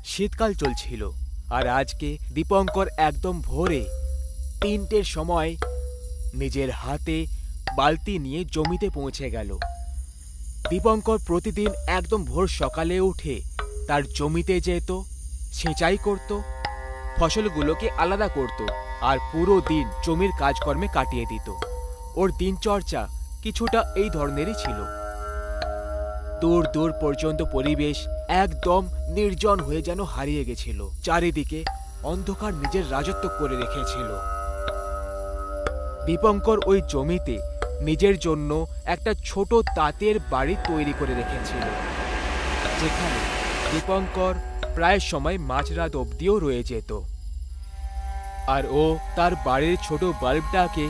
শীতকাল চলছিল আর আজকে দীপঙ্কর একদম ভোরে ৩টের সময় নিজের হাতে বালতি নিয়ে জমিতে পৌঁছে গেল। দীপঙ্কর প্রতিদিন একদম ভোর সকালে উঠে তার জমিতে যেত, সেচাই করত, ফসলগুলোকে আলাদা করত আর পুরো দিন জমির কাজকর্মে কাটিয়ে দিত। ওর দিনচর্চা কিছুটা এই ধরনেরই ছিল। দূর দূর পর্যন্ত পরিবেশ একদম নির্জন হয়ে যেন হারিয়ে গেছিল। চারিদিকে অন্ধকার নিজের রাজত্ব করে রেখেছিল। দীপঙ্কর ওই জমিতে নিজের জন্য একটা ছোট তাঁতের বাড়ি তৈরি করে রেখেছিল, যেখানে দীপঙ্কর প্রায় সময় মাঝরাত অবধিও রয়ে যেত। আর ও তার বাড়ির ছোট বাল্বটাকে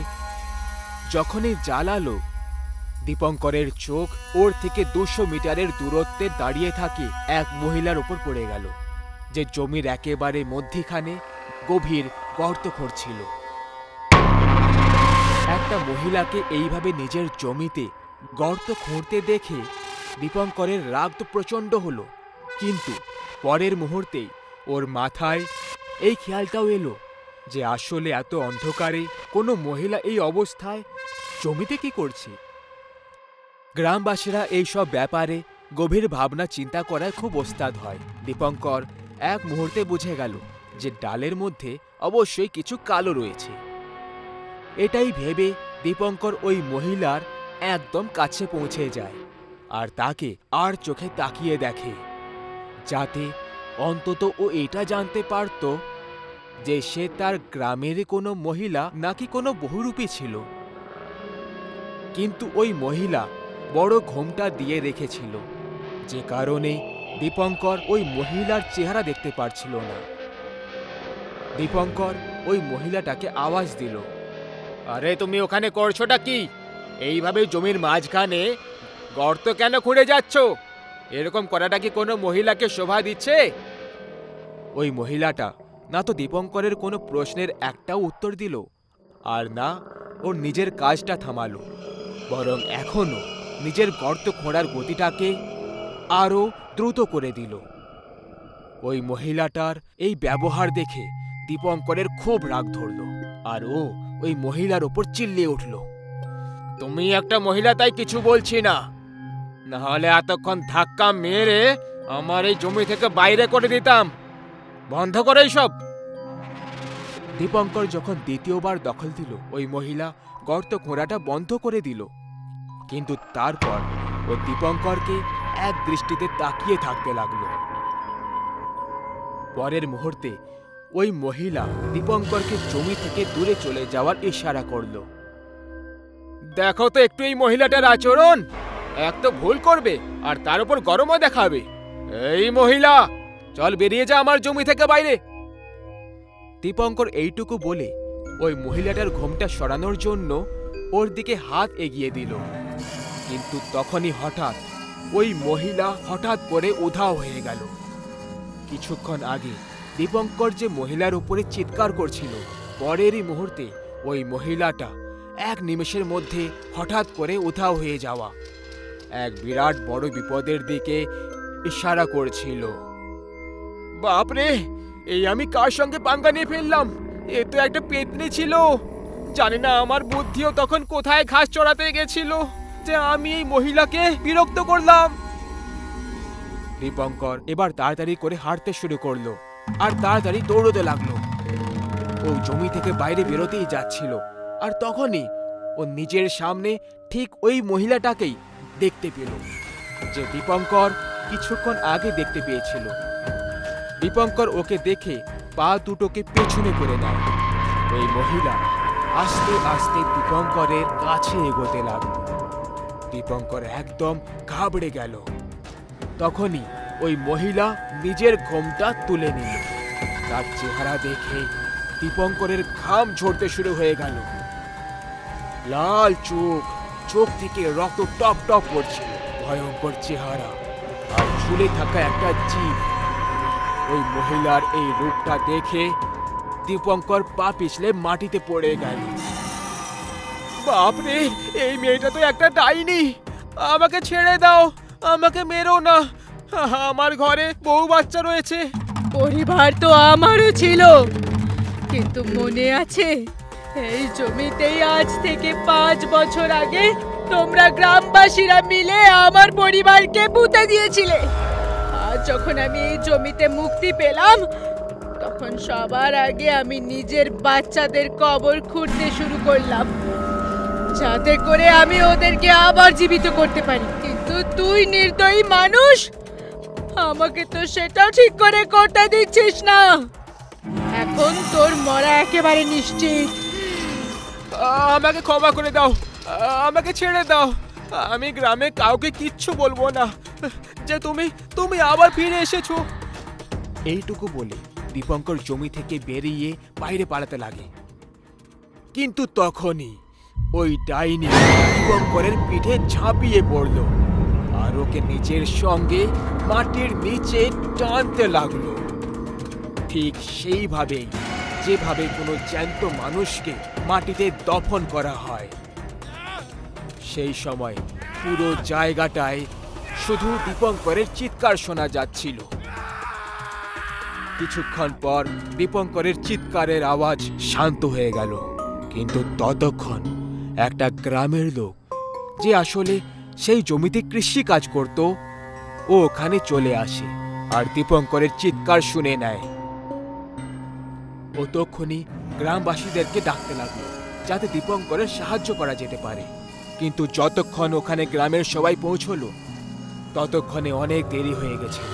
যখনই জ্বালালো, দীপঙ্করের চোখ ওর থেকে 200 মিটারের দূরত্বে দাঁড়িয়ে থাকে এক মহিলার উপর পড়ে গেল, যে জমির একেবারে মধ্যিখানে গভীর গর্ত খুঁড়ছিল। একটা মহিলাকে এইভাবে নিজের জমিতে গর্ত খুঁড়তে দেখে দীপঙ্করের রাগ তো প্রচণ্ড হলো, কিন্তু পরের মুহূর্তেই ওর মাথায় এই খেয়ালটাও এলো যে আসলে এত অন্ধকারে কোনো মহিলা এই অবস্থায় জমিতে কি করছে। গ্রামবাসীরা এইসব ব্যাপারে গভীর ভাবনা চিন্তা করায় খুব ওস্তাদ হয়। দীপঙ্কর এক মুহূর্তে বুঝে গেল যে ডালের মধ্যে অবশ্যই কিছু কালো রয়েছে। এটাই ভেবে দীপঙ্কর ওই মহিলার একদম কাছে পৌঁছে যায় আর তাকে আর চোখে তাকিয়ে দেখে, যাতে অন্তত ও এটা জানতে পারত যে সে তার গ্রামের কোনো মহিলা নাকি কোনো বহুরূপী ছিল। কিন্তু ওই মহিলা বড় ঘোমটা দিয়ে রেখেছিল, যে কারণে দীপঙ্কর ওই মহিলার চেহারা দেখতে পারছিল না। দীপঙ্কর ওই মহিলাটাকে আওয়াজ দিল, আরে তুমি ওখানে করছোটা কি? এইভাবে জমির মাঝখানে গর্ত কেন খুঁড়ে যাচ্ছ? এরকম করাটা কি কোনো মহিলাকে শোভা দিচ্ছে? ওই মহিলাটা না তো দীপঙ্করের কোনো প্রশ্নের একটাও উত্তর দিল, আর না ওর নিজের কাজটা থামালো, বরং এখনো নিজের গর্ত খোঁড়ার গতিটাকে আরো দ্রুত করে দিল। ওই মহিলাটার এই ব্যবহার দেখে দীপঙ্করের খুব রাগ ধরল আর ও ওই মহিলার ওপর চিল্লিয়ে উঠল, তুমি একটা মহিলা তাই কিছু বলছি না, নাহলে এতক্ষণ ধাক্কা মেরে আমার এই জমি থেকে বাইরে করে দিতাম। বন্ধ করে সব। দীপঙ্কর যখন দ্বিতীয়বার দখল দিল, ওই মহিলা গর্ত খোঁড়াটা বন্ধ করে দিল, কিন্তু তারপর ও দীপঙ্করকে এক দৃষ্টিতে তাকিয়ে থাকতে লাগলো। পরের মুহূর্তে ওই মহিলা দীপঙ্করকে জমি থেকে দূরে চলে যাওয়ার ইশারা করলো। দেখো তো একটু এই মহিলাটার আচরণ, এক তো ভুল করবে আর তার উপর গরমও দেখাবে। এই মহিলা, চল বেরিয়ে যা আমার জমি থেকে বাইরে। দীপঙ্কর এইটুকু বলে ওই মহিলাটার ঘোমটা সরানোর জন্য ওর দিকে হাত এগিয়ে দিল, কিন্তু তখনই হঠাৎ ওই মহিলা হঠাৎ করে উধাও হয়ে গেল। কিছুক্ষণ আগে দীপঙ্কর যে মহিলার উপরে চিৎকার করছিল, পরেরই মুহূর্তে ওই মহিলাটা এক নিমেষের মধ্যে হঠাৎ করে উধাও হয়ে যাওয়া এক বিরাট বড় বিপদের দিকে ইশারা করছিল। বাপরে, এই আমি কার সঙ্গে পাঙ্গা নিয়ে ফেললাম? এ তো একটা পেতনি ছিল। জানি না আমার বুদ্ধিও তখন কোথায় ঘাস চড়াতে গেছিল যে আমি এই মহিলাকে বিরক্ত করলাম। দীপঙ্কর এবার তাড়াতাড়ি করে হাঁটতে শুরু করলো আর তাড়াতাড়ি দৌড়তে লাগলো। ও জমি থেকে বাইরে বেরোতেই যাচ্ছিল, আর তখনই ও নিজের সামনে ঠিক ওই মহিলাটাকেই দেখতে পেল, যে দীপঙ্কর কিছুক্ষণ আগে দেখতে পেয়েছিল। দীপঙ্কর ওকে দেখে পা দুটোকে পেছনে করে নেয়। ওই মহিলা আস্তে আস্তে দীপঙ্করের কাছে এগোতে লাগল। দীপঙ্কর একদম ঘাবড়ে গেল। তখনই ওই মহিলা নিজের ঘোমটা তুলে নিল। তার চেহারা দেখে দীপঙ্করের ঘাম ঝরতে শুরু হয়ে গেল। লাল চোখ, চোখ থেকে রক্ত টপ টপ পড়ছিল, ভয়ঙ্কর চেহারা আর ঝুলে থাকা একটা জিভ। ওই মহিলার এই রূপটা দেখে দীপঙ্কর পা পিছলে মাটিতে পড়ে গেল। বাপরে, এই মেয়েটা তো একটা ডাইনি। আমাকে ছেড়ে দাও, আমাকে মেরো না, আমার ঘরে বউ বাচ্চা রয়েছে। পরিবার তো আমারও ছিল, কিন্তু মনে আছে এই জমিতেই আজ থেকে 5 বছর আগে তোমরা গ্রামবাসীরা মিলে আমার পরিবারকে পুঁতে দিয়েছিলে। আজ যখন আমি এই জমিতে মুক্তি পেলাম, তখন সবার আগে আমি নিজের বাচ্চাদের কবর খুঁড়তে শুরু করলাম, যাতে করে আমি ওদেরকে আবার জীবিত করতে পারি। কিন্তু তুই নির্দয়ী মানুষ, আমাকে তো সেটাও ঠিক করে করতে দিচ্ছিস না। এখন তোর মরা একেবারে নিশ্চিত। আমাকে ক্ষমা করে দাও, আমাকে ছেড়ে দাও। আমি গ্রামে কাউকে কিচ্ছু বলবো না যে তুমি আবার ফিরে এসেছো। এইটুকু বলে দীপঙ্কর জমি থেকে বেরিয়ে বাইরে পালাতে লাগে। কিন্তু তখনই ওই ডাইনি দীপঙ্করের পিঠে ঝাঁপিয়ে পড়ল আর ওকে নিজের সঙ্গে মাটির নিচে টানতে লাগলো, ঠিক সেইভাবেই যেভাবে কোনো জ্যান্ত মানুষকে মাটিতে দফন করা হয়। সেই সময় পুরো জায়গাটায় শুধু দীপঙ্করের চিৎকার শোনা যাচ্ছিল। কিছুক্ষণ পর দীপঙ্করের চিৎকারের আওয়াজ শান্ত হয়ে গেল, কিন্তু ততক্ষণ একটা গ্রামের লোক, যে আসলে সেই জমিতে কৃষি কাজ করত, ও ওখানে চলে আসে আর দীপঙ্করের চিৎকার শুনে নেয়। ও তখনই গ্রামবাসীদেরকে ডাকতে লাগলো যাতে দীপঙ্করের সাহায্য করা যেতে পারে। কিন্তু যতক্ষণ ওখানে গ্রামের সবাই পৌঁছলো, ততক্ষণে অনেক দেরি হয়ে গেছিল।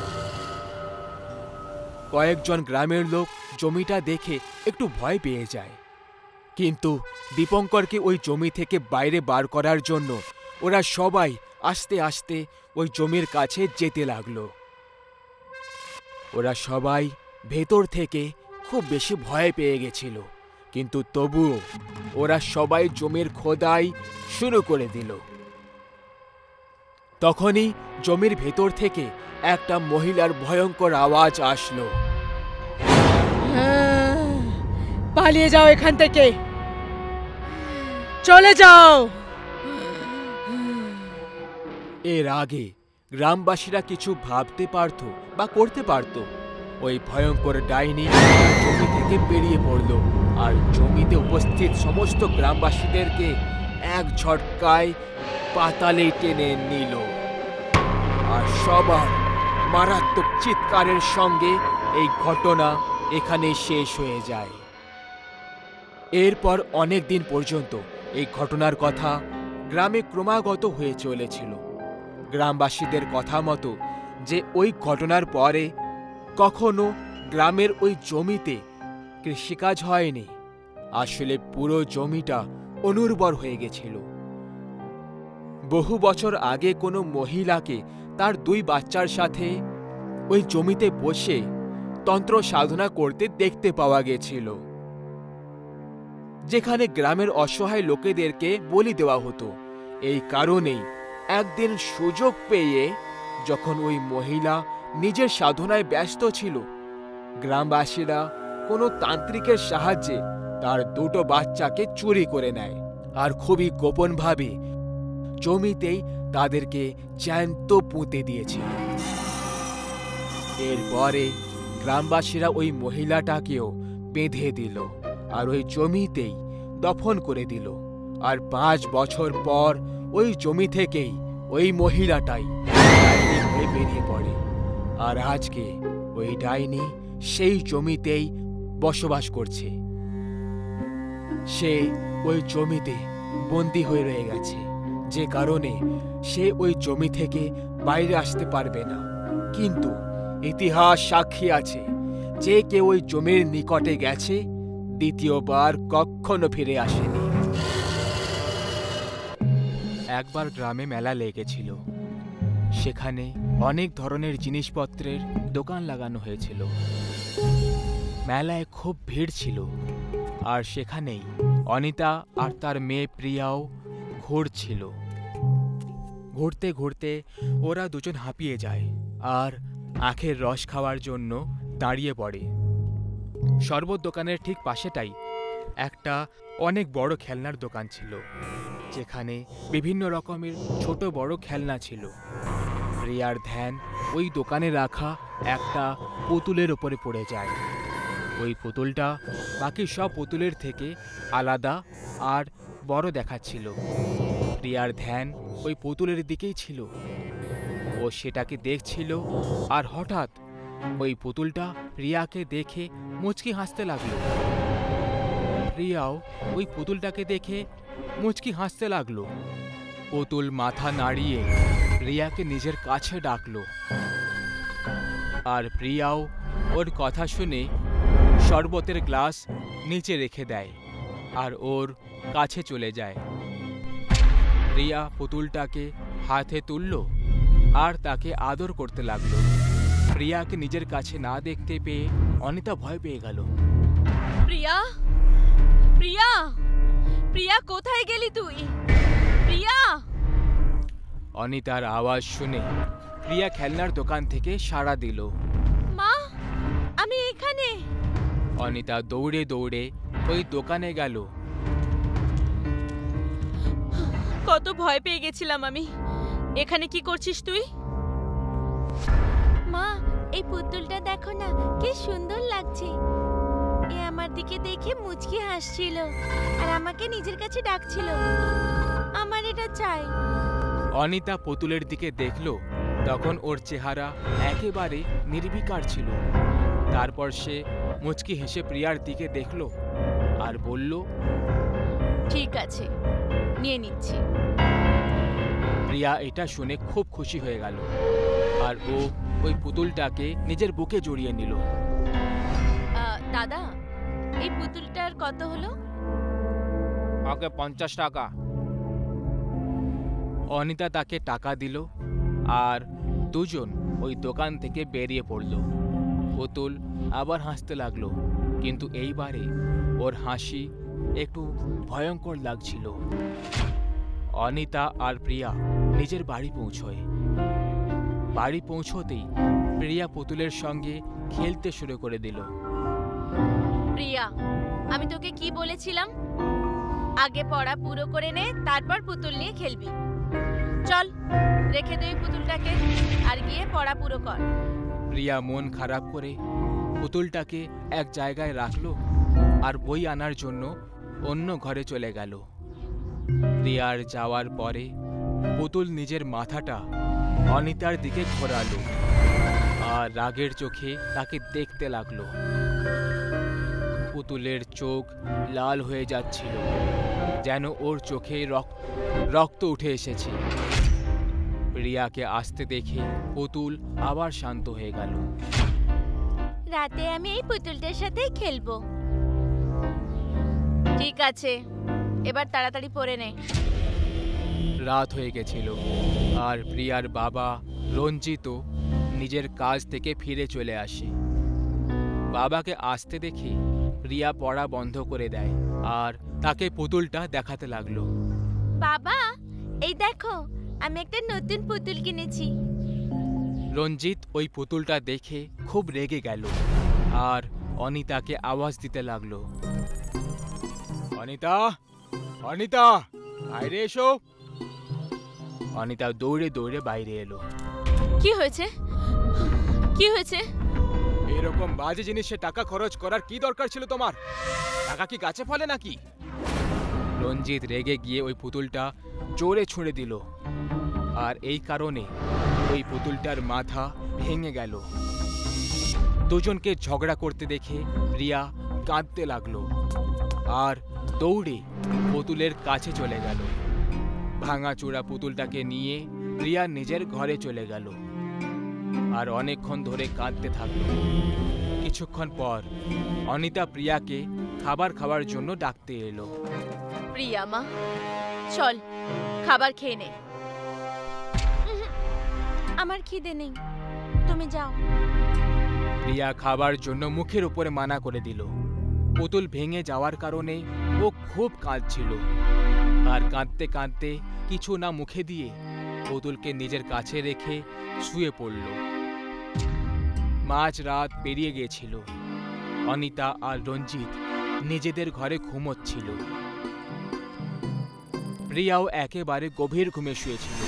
কয়েকজন গ্রামের লোক জমিটা দেখে একটু ভয় পেয়ে যায়, কিন্তু দীপঙ্করকে ওই জমি থেকে বাইরে বার করার জন্য ওরা সবাই আস্তে আস্তে ওই জমির কাছে যেতে লাগলো। ওরা সবাই ভেতর থেকে খুব বেশি ভয় পেয়ে গেছিল, কিন্তু তবুও ওরা সবাই জমির খোদাই শুরু করে দিল। তখনই জমির ভেতর থেকে একটা মহিলার ভয়ঙ্কর আওয়াজ আসলো, পালিয়ে যাও এখান থেকে, চলে যাও। এর আগে গ্রামবাসীরা কিছু ভাবতে পারত বা করতে পারত। ওই ভয়ঙ্কর ডাইনি জমি থেকে বেরিয়ে পড়ল আর জমিতে উপস্থিত সমস্ত গ্রামবাসীদেরকে এক ঝটকায় পাতালে টেনে নিল। আর সবার মারাত্মক চিৎকারের সঙ্গে এই ঘটনা এখানে শেষ হয়ে যায়। এরপর অনেক দিন পর্যন্ত এই ঘটনার কথা গ্রামে ক্রমাগত হয়ে চলেছিল। গ্রামবাসীদের কথা মতো যে ওই ঘটনার পরে কখনো গ্রামের ওই জমিতে কৃষিকাজ হয়নি। আসলে পুরো জমিটা অনুর্বর হয়ে গেছিল। বহু বছর আগে কোনো মহিলাকে তার 2 বাচ্চার সাথে ওই জমিতে বসে তন্ত্র সাধনা করতে দেখতে পাওয়া গেছিল, যেখানে গ্রামের অসহায় লোকেদেরকে বলি দেওয়া হতো। এই কারণেই একদিন সুযোগ পেয়ে যখন ওই মহিলা নিজের সাধনায় ব্যস্ত ছিল, গ্রামবাসীরা কোনো তান্ত্রিকের সাহায্যে তার 2টো বাচ্চাকে চুরি করে নেয় আর খুবই গোপনভাবে জমিতেই তাদেরকে জ্যান্ত পুঁতে দিয়েছিল। এরপরে গ্রামবাসীরা ওই মহিলাটাকেও বেঁধে দিল আর ওই জমিতেই দফন করে দিল। আর 5 বছর পর ওই জমি থেকেই ওই মহিলাটাই ডাইনি হয়ে বেরিয়ে পড়ে। আর আজকে ওই ডাইনি সেই জমিতেই বসবাস করছে। সে ওই জমিতে বন্দী হয়ে রয়ে গেছে, যে কারণে সে ওই জমি থেকে বাইরে আসতে পারবে না। কিন্তু ইতিহাস সাক্ষী আছে, যে কেউ ওই জমির নিকটে গেছে দ্বিতীয়বার কখনো ফিরে আসেনি। একবার গ্রামে মেলা লেগেছিল। সেখানে অনেক ধরনের জিনিসপত্রের দোকান লাগানো হয়েছিল। মেলায় খুব ভিড় ছিল, আর সেখানেই অনিতা আর তার মেয়ে প্রিয়াও ঘুরছিল। ঘুরতে ঘুরতে ওরা দুজন হাঁপিয়ে যায় আর আখের রস খাওয়ার জন্য দাঁড়িয়ে পড়ে। শরবত দোকানের ঠিক পাশেটাই একটা অনেক বড় খেলনার দোকান ছিল, যেখানে বিভিন্ন রকমের ছোট বড় খেলনা ছিল। প্রিয়ার ধ্যান ওই দোকানে রাখা একটা পুতুলের ওপরে পড়ে যায়। ওই পুতুলটা বাকি সব পুতুলের থেকে আলাদা আর বড় দেখাচ্ছিল। প্রিয়ার ধ্যান ওই পুতুলের দিকেই ছিল। ও সেটাকে দেখছিল আর হঠাৎ ওই পুতুলটা প্রিয়াকে দেখে মুচকি হাসতে লাগলো। প্রিয়াও ওই পুতুলটাকে দেখে মুচকি হাসতে লাগলো। পুতুল মাথা নাড়িয়ে প্রিয়াকে নিজের কাছে ডাকলো আর প্রিয়াও ওর কথা শুনে শরবতের গ্লাস নিচে রেখে দেয় আর ওর কাছে চলে যায়। প্রিয়া পুতুলটাকে হাতে তুলল আর তাকে আদর করতে লাগলো। প্রিয়াকে নিজের কাছে না দেখতে পেয়ে অনিতা ভয় পেয়ে গেল। প্রিয়া, প্রিয়া, প্রিয়া, কোথায় গেলি তুই? প্রিয়া! অনিতার আওয়াজ শুনে প্রিয়া খেলনার দোকান থেকে সাড়া দিল। মা, আমি এখানে। অনিতা দৌড়ে দৌড়ে ওই দোকানে গেল। কত ভয় পেয়ে গেছিলাম আমি। এখানে কি করছিস তুই? মা, এই পুতুলটা দেখো না, কি সুন্দর লাগছে। এ আমার দিকে দেখে মুচকি হাসছিল আর আমাকে নিজের কাছে ডাকছিল। আমার এটা চাই। অনিতা পুতুলের দিকে দেখল, তখন ওর চেহারা একেবারে নির্বিকার ছিল। তারপর সে মুচকি হেসে প্রিয়ার দিকে দেখল আর বলল, ঠিক আছে, নিয়ে নিচ্ছি। প্রিয়া এটা শুনে খুব খুশি হয়ে গেল আর ও ওই পুতুলটাকে নিজের বুকে জড়িয়ে নিল। দাদা, এই পুতুলটার কত হলো? ওকে 50 টাকা। অনিতা তাকে টাকা দিল আর দুজন ওই দোকান থেকে বেরিয়ে পড়ল। পুতুল আবার হাসতে লাগলো, কিন্তু এইবারে ওর হাসি একটু ভয়ঙ্কর লাগছিল। অনিতা আর প্রিয়া নিজের বাড়ি পৌঁছয়। বাড়ি পৌঁছতেই প্রিয়া পুতুলের সঙ্গে খেলতে শুরু করে দিল। প্রিয়া, আমি তোকে কি বলেছিলাম? আগে পড়া পুরো করে নে, তারপর পুতুল নিয়ে খেলবি। চল, রেখে দে পুতুলটাকে আর গিয়ে পড়া পুরো কর। প্রিয়া মন খারাপ করে পুতুলটাকে এক জায়গায় রাখলো আর বই আনার জন্য অন্য ঘরে চলে গেল। প্রিয়ার যাওয়ার পরে পুতুল নিজের মাথাটা অনিতার দিকে ঘোরালো আর রাগের চোখে তাকে দেখতে লাগলো। পুতুলের চোখ লাল হয়ে যাচ্ছিল, যেন ওর চোখে রক্ত উঠে এসেছে। প্রিয়াকে আসতে দেখে পুতুল আবার শান্ত হয়ে গেল। রাতে আমি এই পুতুলটার সাথেই খেলবো। ঠিক আছে, এবার তাড়াতাড়ি পড়ে নে। রাত হয়ে গেছিল আর প্রিয়ার বাবা রঞ্জিত নিজের কাজ থেকে ফিরে চলে আসে। বাবাকে আসতে দেখে প্রিয়া পড়া বন্ধ করে দেয় আর তাকে পুতুলটা দেখাতে লাগলো। বাবা, এই দেখো, আমি একটা নতুন পুতুল কিনেছি। রঞ্জিত ওই পুতুলটা দেখে খুব রেগে গেল আর অনিতাকে আওয়াজ দিতে লাগলো, অনিতা, অনিতা, বাইরে এসো। অনিতা দৌড়ে দৌড়ে বাইরে এলো। কি হয়েছে? কি হয়েছে? এরকম বাজে জিনিসে টাকা খরচ করার কি দরকার ছিল তোমার? টাকা কি গাছে ফলে নাকি? রঞ্জিত রেগে গিয়ে ওই পুতুলটা জোরে ছুঁড়ে দিল আর এই কারণে ওই পুতুলটার মাথা ভেঙে গেল। দুজনকে ঝগড়া করতে দেখে প্রিয়া কাঁদতে লাগলো আর দৌড়ে পুতুলের কাছে চলে গেল। ভাঙাচোরা পুতুলটাকে নিয়ে প্রিয়া নিজের ঘরে চলে গেল আর অনেকক্ষণ ধরে কাঁদতে থাকলো। কিছুক্ষণ পর অনিতা প্রিয়াকে খাবার খাওয়ার জন্য ডাকতে এলো। প্রিয়া মা, চল খাবার খেয়ে নে। আমার খিদে নেই, তুমি যাও। প্রিয়া খাবার জন্য মুখের উপরে মানা করে দিল। পুতুল ভেঙে যাওয়ার কারণে ও খুব কাঁদছিল আর কাঁদতে কাঁদতে কিছু না মুখে দিয়ে পুতুলকে নিজের কাছে রেখে শুয়ে পড়ল। মাঝ রাত পেরিয়ে গিয়েছিল। অনিতা আর রঞ্জিত নিজেদের ঘরে ঘুমোচ্ছিল। প্রিয়াও একেবারে গভীর ঘুমে শুয়েছিল।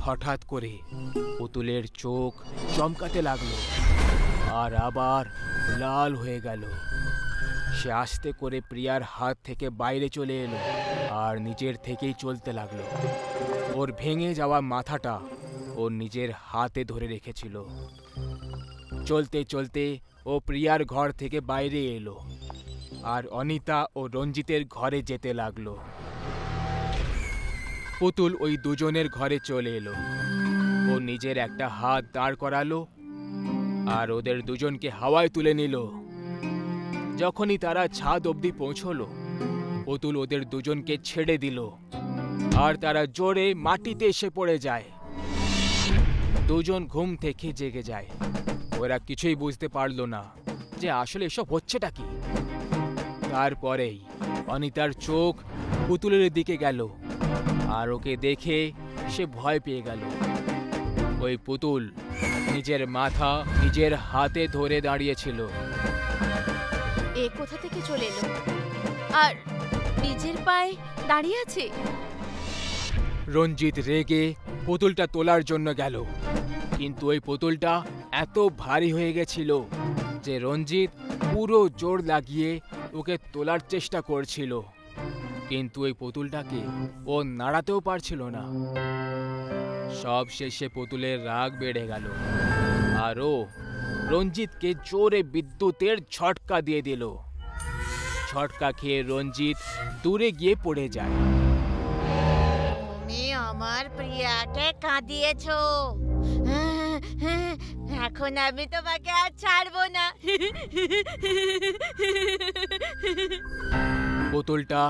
হঠাৎ করে পুতুলের চোখ চমকাতে লাগলো আর আবার লাল হয়ে গেল। সে আস্তে করে প্রিয়ার হাত থেকে বাইরে চলে এলো আর নিজের থেকেই চলতে লাগলো। ওর ভেঙে যাওয়া মাথাটা ওর নিজের হাতে ধরে রেখেছিল। চলতে চলতে ও প্রিয়ার ঘর থেকে বাইরে এলো আর অনিতা ও রঞ্জিতের ঘরে যেতে লাগলো। পুতুল ওই দুজনের ঘরে চলে এলো। ও নিজের একটা হাত দাঁড় করালো আর ওদের দুজনকে হাওয়ায় তুলে নিল। যখনই তারা ছাদ অবধি পৌঁছলো, পুতুল ওদের দুজনকে ছেড়ে দিল আর তারা জোরে মাটিতে এসে পড়ে যায়। দুজন ঘুম থেকে জেগে যায়। ওরা কিছুই বুঝতে পারলো না যে আসলে এসব হচ্ছেটা কি। তারপরেই অনিতার চোখ পুতুলের দিকে গেল আর ওকে দেখে সে ভয় পেয়ে গেল। ওই পুতুল নিজের মাথা নিজের হাতে ধরে দাঁড়িয়েছিল। এ কোথা থেকে চলে এলো আর নিজের পায়ে দাঁড়িয়ে আছে? রঞ্জিত রেগে পুতুলটা তোলার জন্য গেল, কিন্তু ওই পুতুলটা এত ভারী হয়ে গেছিল যে রঞ্জিত পুরো জোর লাগিয়ে ওকে তোলার চেষ্টা করছিল, কিন্তু ওই পুতুলটাকে ও নাড়াতেও পারছিল না। সব শেষে পুতুলের রাগ বেড়ে গেল আর ও রঞ্জিতকে জোরে বিদ্যুতের ঝটকা দিয়ে দিল। ঝটকা খেয়ে রঞ্জিত দূরে গিয়ে পড়ে যায়। তুমি আমার প্রিয়াকে কাঁদিয়েছো, এখন আমি তোমাকে আর ছাড়বো না। পুতুলটা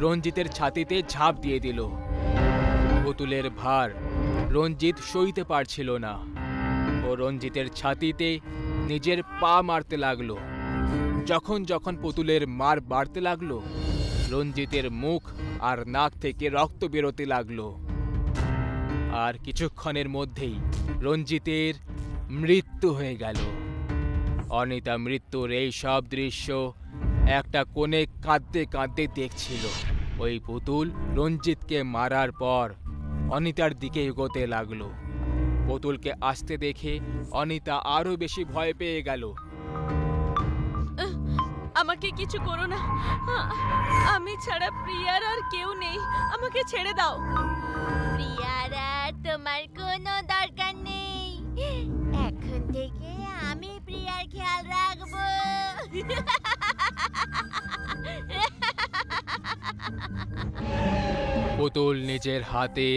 রঞ্জিতের ছাতিতে ঝাঁপ দিয়ে দিল। পুতুলের ভার রঞ্জিত সইতে পারছিল না। ও রঞ্জিতের ছাতিতে নিজের পা মারতে লাগলো। যখন যখন পুতুলের মার বাড়তে লাগলো, রঞ্জিতের মুখ আর নাক থেকে রক্ত বেরোতে লাগলো। আর কিছুক্ষণের মধ্যেই রঞ্জিতের মৃত্যু হয়ে গেল। অনিতা মৃত্যুর এই সব দৃশ্য একটা কোণে কাঁদতে কাঁদতে দেখছিল। ওই পুতুল রঞ্জিতকে মারার পর অনিতার দিকে এগোতে লাগলো। পুতুলকে আসতে দেখে অনিতা আরো বেশি ভয় পেয়ে গেল। আমাকে কিছু করো না, আমি ছাড়া প্রিয়ার আর কেউ নেই, আমাকে ছেড়ে দাও। প্রিয়ার আর তোমার কোনো দরকার নেই, এখন থেকে আমি প্রিয়ার খেয়াল রাখবো। পুতুল নিজের হাতে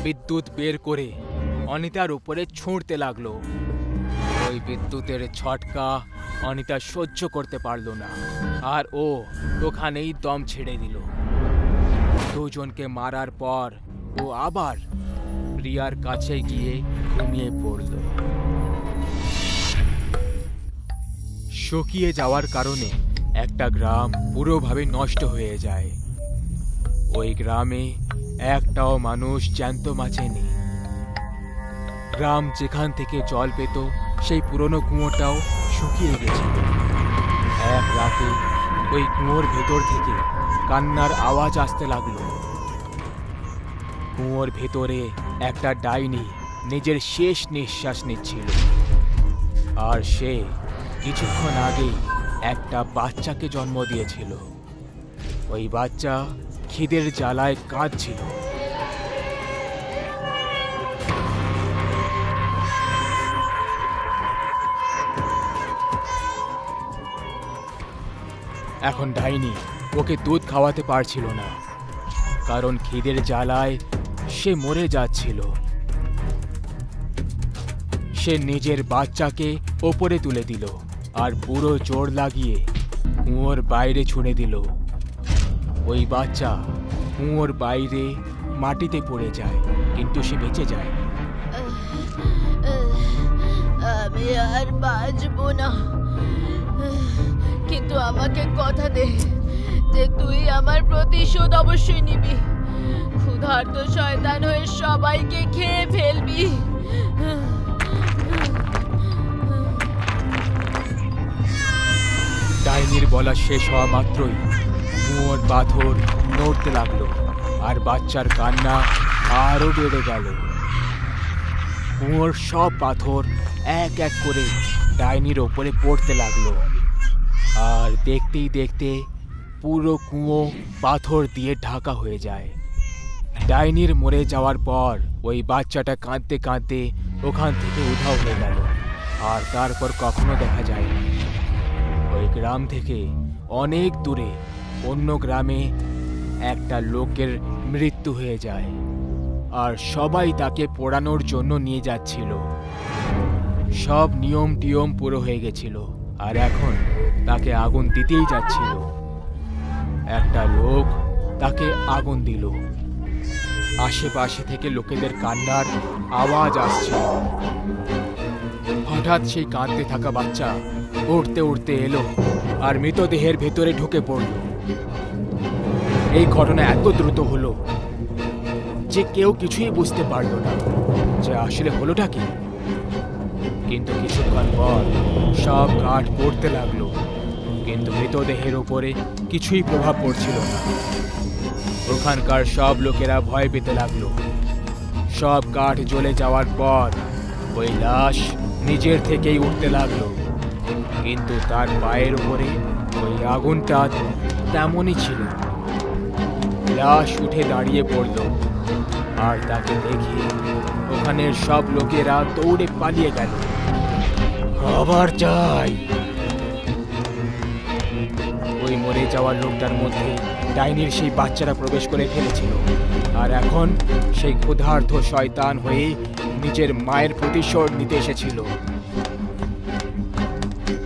বিদ্যুৎ বের করে অনিতার উপরে ছুঁড়তে লাগলো। ওই বিদ্যুতের ঝটকা অনিতা সহ্য করতে পারল না আর ও ওখানেই দম ছেড়ে দিল। দুজনকে মারার পর ও আবার প্রিয়ার কাছে গিয়ে ঘুমিয়ে পড়ল। শুকিয়ে যাওয়ার কারণে একটা গ্রাম পুরোভাবে নষ্ট হয়ে যায়। ওই গ্রামে একটাও মানুষ জ্যান্ত বাঁচেনি। গ্রাম যেখান থেকে জল পেত সেই পুরনো কুয়োটাও শুকিয়ে গেছিল। এক রাতে ওই কুয়োর ভেতর থেকে কান্নার আওয়াজ আসতে লাগলো। কুয়োর ভেতরে একটা ডাইনি নিজের শেষ নিঃশ্বাস নিচ্ছিল আর সে কিছুক্ষণ আগেই একটা বাচ্চাকে জন্ম দিয়েছিল। ওই বাচ্চা খিদের জ্বালায় কাঁদছিল। এখন ডাইনি ওকে দুধ খাওয়াতে পারছিল না, কারণ খিদের জ্বালায় সে মরে যাচ্ছিল। সে নিজের বাচ্চাকে ওপরে তুলে দিল আর পুরো জোর লাগিয়ে কুয়োর বাইরে ছুঁড়ে দিল। ওই বাচ্চা কুয়োর বাইরে মাটিতে পড়ে যায়, কিন্তু সে বেঁচে যায়। আমি আর বাঁচবো না, কিন্তু আমাকে কথা দে যে তুই আমার প্রতিশোধ অবশ্যই নিবি। ক্ষুধার্ত শয়তান হয়ে সবাইকে খেয়ে ফেলবি। ডাইনির বলা শেষ হওয়া মাত্রই কুয়োর পাথর নড়তে লাগলো আর বাচ্চার কান্না আরো বেড়ে গেল। কুয়োর সব পাথর এক এক করে ডাইনির ওপরে পড়তে লাগলো। আর দেখতেই দেখতে পুরো কুয়ো পাথর দিয়ে ঢাকা হয়ে যায়। ডাইনির মরে যাওয়ার পর ওই বাচ্চাটা কাঁদতে কাঁদতে ওখান থেকে উধাও হয়ে গেল, আর তারপর কখনো দেখা যায়নি। ওই গ্রাম থেকে অনেক দূরে অন্য গ্রামে একটা লোকের মৃত্যু হয়ে যায়, আর সবাই তাকে পোড়ানোর জন্য নিয়ে যাচ্ছিল। সব নিয়ম টিয়ম পুরো হয়ে গেছিল, আর এখন তাকে আগুন দিতেই যাচ্ছিল। একটা লোক তাকে আগুন দিল। আশেপাশে থেকে লোকেদের কান্নার আওয়াজ আসছিল। হঠাৎ সেই কাঁদতে থাকা বাচ্চা উড়তে উড়তে এলো আর মৃতদেহের ভেতরে ঢুকে পড়ল। এই ঘটনা এত দ্রুত হলো যে কেউ কিছুই বুঝতে পারল না যে আসলে হলোটা কি। কিন্তু কিছুক্ষণ পর সব কাঠ পড়তে লাগলো, কিন্তু মৃতদেহের উপরে কিছুই প্রভাব পড়ছিল না। ওখানকার সব লোকেরা ভয় পেতে লাগলো। সব কাঠ জ্বলে যাওয়ার পর ওই লাশ নিজের থেকেই উঠতে লাগলো, কিন্তু তার পায়ের উপরে ওই আগুনটা তেমনই ছিল। লাশ উঠে দাঁড়িয়ে পড়ল, আর তাকে দেখে ওখানের সব লোকেরা দৌড়ে পালিয়ে গেল। খাবার চাই। ওই মরে যাওয়া লোকটার মধ্যে ডাইনির সেই বাচ্চারা প্রবেশ করে ফেলেছিল, আর এখন সেই ক্ষুধার্ত শয়তান হয়ে নিজের মায়ের প্রতিশোধ নিতে এসেছিল।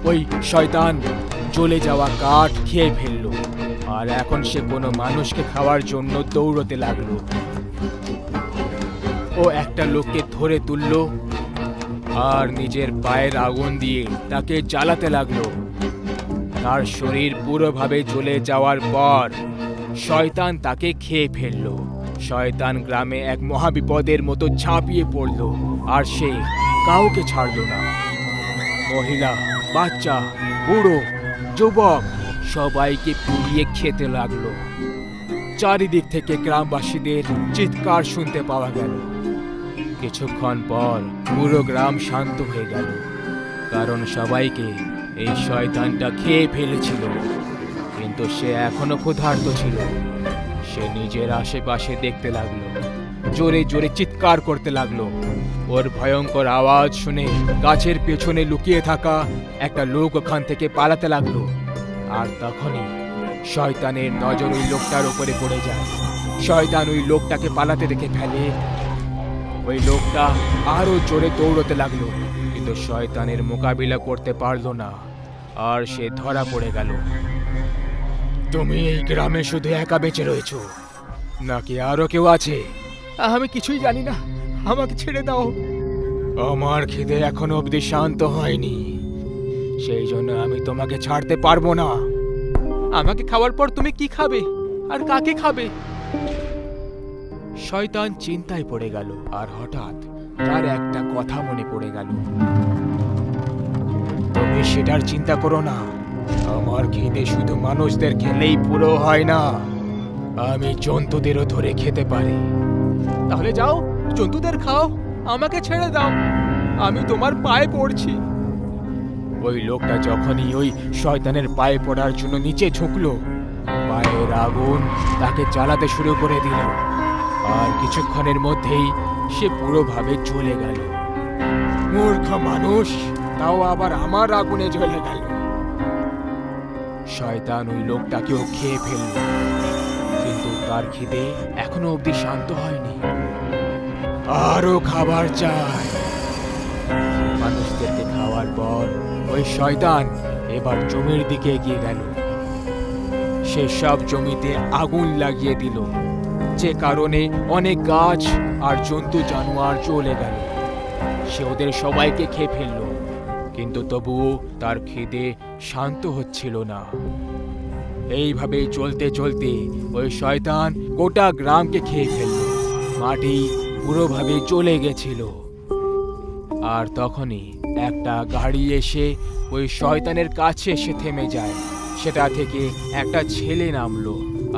ওই শয়তান জ্বলে যাওয়া কাঠ খেয়ে ফেলল, আর এখন সে কোনো মানুষকে খাওয়ার জন্য দৌড়তে লাগলো। ও একটা লোককে ধরে তুলল আর নিজের পায়ের আগুন দিয়ে তাকে জ্বালাতে লাগলো। তার শরীর পুরোভাবে জ্বলে যাওয়ার পর শয়তান তাকে খেয়ে ফেলল। শয়তান গ্রামে এক মহাবিপদের মতো ঝাঁপিয়ে পড়ল, আর সে কাউকে ছাড়ল না। মহিলা, বাচ্চা, বুড়ো, যুবক সবাইকে পুড়িয়ে খেতে লাগলো। চারিদিক থেকে গ্রামবাসীদের চিৎকার শুনতে পাওয়া গেল। কিছুক্ষণ পর পুরো গ্রাম শান্ত হয়ে গেল, কারণ সবাইকে এই শয়তানটা খেয়ে ফেলেছিল। কিন্তু সে এখনো ক্ষুধার্ত ছিল। সে নিজের আশেপাশে দেখতে লাগলো, জোরে জোরে চিৎকার করতে লাগলো। ওর ভয়ঙ্কর আওয়াজ শুনে গাছের পেছনে লুকিয়ে থাকা একটা লোক ওখান থেকে পালাতে লাগলো। আর তখনই শয়তানের নজর ওই লোকটার উপরে পড়ে যায়। শয়তান ওই লোকটাকে পালাতে দেখে ফেলে। ওই লোকটা আরো জোরে দৌড়তে লাগলো, কিন্তু শয়তানের মোকাবিলা করতে পারলো না, আর সে ধরা পড়ে গেল। তুমি এই গ্রামে শুধু একা বেঁচে রয়েছ, নাকি আরো কেউ আছে? আমি কিছুই জানি না, আমাকে ছেড়ে দাও। আমার খিদে এখনো অবধি শান্ত হয়নি, সেই জন্য আমি তোমাকে ছাড়তে পারবো না। আমাকে খাওয়ার পর তুমি কি খাবে, আর কাকে খাবে? শয়তান চিন্তায় পড়ে গেল, আর হঠাৎ তার একটা কথা মনে পড়ে গেল। তুমি সেটার চিন্তা করো না, আমার খিদে শুধু মানুষদের খেলেই পুরো হয় না, আমি জন্তুদেরও ধরে খেতে পারি। তাহলে যাও, জন্তুদের খাও, আমাকে ছেড়ে দাও, আমি তোমার পায়ে পড়ছি। ওই লোকটা যখনই ওই শয়তানের পায়ে পড়ার জন্য নিচে ঝুঁকলো, পায়ের আগুন তাকে জ্বালাতে শুরু করে দিল, আর কিছুক্ষণের মধ্যেই সে পুরোভাবে জ্বলে গেল। মূর্খ মানুষ, তাও আবার আমার আগুনে জ্বলে গেল। শয়তান ওই লোকটাকেও খেয়ে ফেলল, কিন্তু তার খিদে এখনো অবধি শান্ত হয়নি। আরো খাবার চাই। মানুষদেরকে খাওয়ার পর ওই শয়তান এবার জমির দিকে এগিয়ে গেল। সে সব জমিতে আগুন লাগিয়ে দিল, যে কারণে অনেক গাছ আর জন্তু জানোয়ার জ্বলে গেল। সে ওদের সবাইকে খেয়ে ফেলল, কিন্তু তবুও তার খিদে শান্ত হচ্ছিল না। এইভাবেই চলতে চলতে ওই শয়তান গোটা গ্রামকে খেয়ে ফেলল। মাটি পুরোভাবে চলে গেছিল। আর তখনই একটা গাড়ি এসে ওই শয়তানের কাছে এসে থেমে যায়। সেটা থেকে একটা ছেলে নামলো,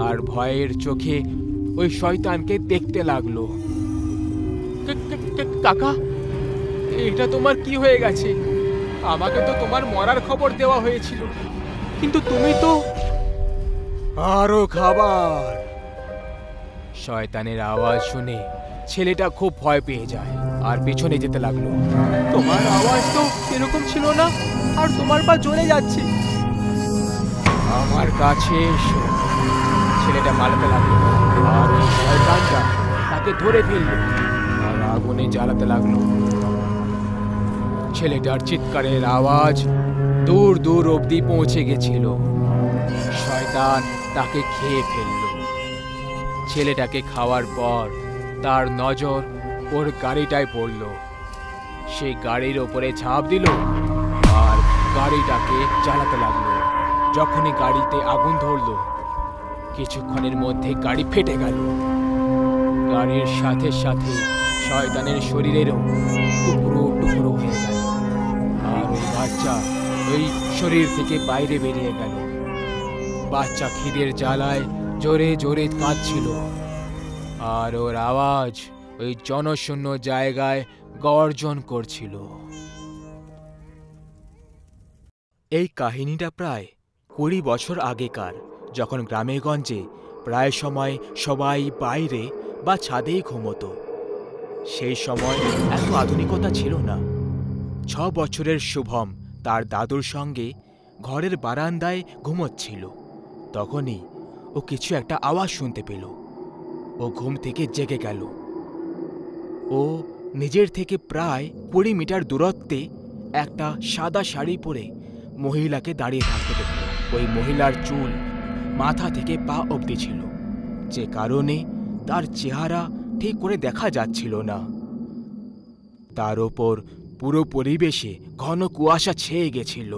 আর ভয়ের চোখে ওই শয়তানকে দেখতে লাগলো। কাকা, এটা তোমার কি হয়ে গেছে? আমাকে তো তোমার মরার খবর দেওয়া হয়েছিল, কিন্তু তুমি তো আরো খাবার। শয়তানের আওয়াজ শুনে ছেলেটা খুব ভয় পেয়ে যায় আর পিছনে যেতে লাগলো। তোমার আওয়াজ তো এরকম ছিল না, আর তোমার পা জ্বলে যাচ্ছে। আমার কাছে এসো। ছেলেটা মারতে লাগলো আর ওই শয়তানটা তাকে ধরে ফেললো আর আগুনে জ্বালাতে লাগলো। ছেলেটার চিৎকারের আওয়াজ দূর দূর অবধি পৌঁছে গেছিল। শয়তান তাকে খেয়ে ফেলল। ছেলেটাকে খাওয়ার পর তার নজর ওর গাড়িটায় পড়ল। সে গাড়ির ওপরে ঝাঁপ দিল আর গাড়িটাকে জ্বালাতে লাগলো। যখনই গাড়িতে আগুন ধরলো, কিছুক্ষণের মধ্যে গাড়ি ফেটে গেল। গাড়ির সাথে সাথে শয়তানের শরীরেরও টুকরো টুকরো হয়ে গেল আর ওই বাচ্চা ওই শরীর থেকে বাইরে বেরিয়ে গেল। বাচ্চা খিদের জ্বালায় জোরে জোরে কাঁদছিল আর ওর আওয়াজ ওই জনশূন্য জায়গায় গর্জন করছিল। এই কাহিনীটা প্রায় 20 বছর আগেকার, যখন গ্রামে গঞ্জে প্রায় সময় সবাই বাইরে বা ছাদেই ঘুমোতো। সেই সময় এত আধুনিকতা ছিল না। 6 বছরের শুভম তার দাদুর সঙ্গে ঘরের বারান্দায় ঘুমোচ্ছিল। তখনই ও কিছু একটা আওয়াজ শুনতে পেল। ও ঘুম থেকে জেগে গেল। ও নিজের থেকে প্রায় 20 মিটার দূরত্বে একটা সাদা শাড়ি পরে মহিলাকে দাঁড়িয়ে থাকতে দেখল। ওই মহিলার চুল মাথা থেকে পা অবধি ছিল, যে কারণে তার চেহারা ঠিক করে দেখা যাচ্ছিল না। তার ওপর পুরো পরিবেশে ঘন কুয়াশা ছেয়ে গেছিল।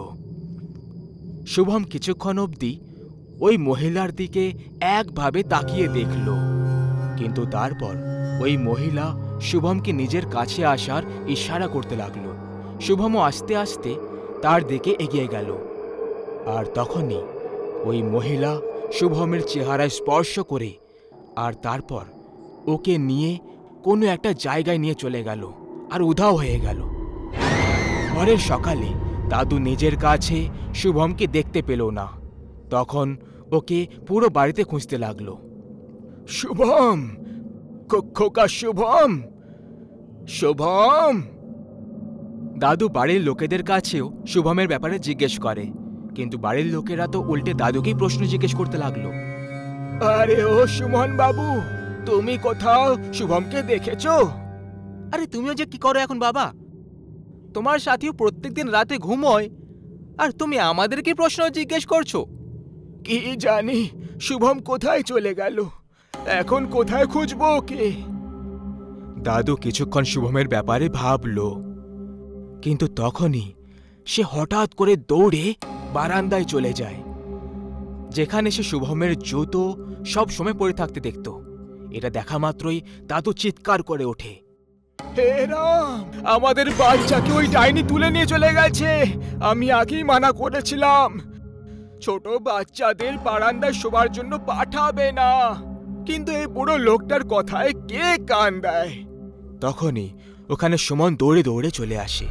শুভম কিছুক্ষণ অবধি ওই মহিলার দিকে একভাবে তাকিয়ে দেখল, কিন্তু তারপর ওই মহিলা শুভমকে নিজের কাছে আসার ইশারা করতে লাগলো। শুভমও আস্তে আস্তে তার দিকে এগিয়ে গেল। আর তখনই ওই মহিলা শুভমের চেহারায় স্পর্শ করে আর তারপর ওকে নিয়ে কোনো একটা জায়গায় নিয়ে চলে গেল আর উধাও হয়ে গেল। পরের সকালে দাদু নিজের কাছে শুভমকে দেখতে পেল না। তখন ওকে পুরো বাড়িতে খুঁজতে লাগলো। শুভম, খোকা শুভম, শুভম। দাদু বাড়ির লোকেদের কাছেও শুভমের ব্যাপারে জিজ্ঞেস করে, কিন্তু বাড়ির লোকেরা তো উল্টে দাদুকেই প্রশ্ন জিজ্ঞেস করতে লাগলো। আরে ও সুমন বাবু, তুমি কোথাও শুভমকে দেখেছো? আরে তুমিও যে কি করো এখন বাবা? তোমার সাথীও প্রত্যেকদিন রাতে ঘুমোয়, আর তুমি আমাদেরকে প্রশ্ন জিজ্ঞেস করছো? কি জানি শুভম কোথায় চলে গেল, এখন কোথায় খুঁজবো ওকে? দাদু কিছুক্ষণ শুভমের ব্যাপারে ভাবলো, কিন্তু তখনই সে হঠাৎ করে দৌড়ে বারান্দায় চলে যায়, যেখানে সে শুভমের জুতো সব সময় পরে থাকতে দেখত। এটা দেখা মাত্রই দাদু চিৎকার করে ওঠে, হে রাম, আমাদের বাচ্চাকে ওই ডাইনি তুলে নিয়ে চলে গেছে। আমি আগেই মানা করেছিলাম ছোট বাচ্চাদের বারান্দায় শোবার জন্য পাঠাবে না, কিন্তু এই বুড়ো লোকটার কথায় কে কান দেয়? তখনই ওখানে সুমন দৌড়ে দৌড়ে চলে আসে।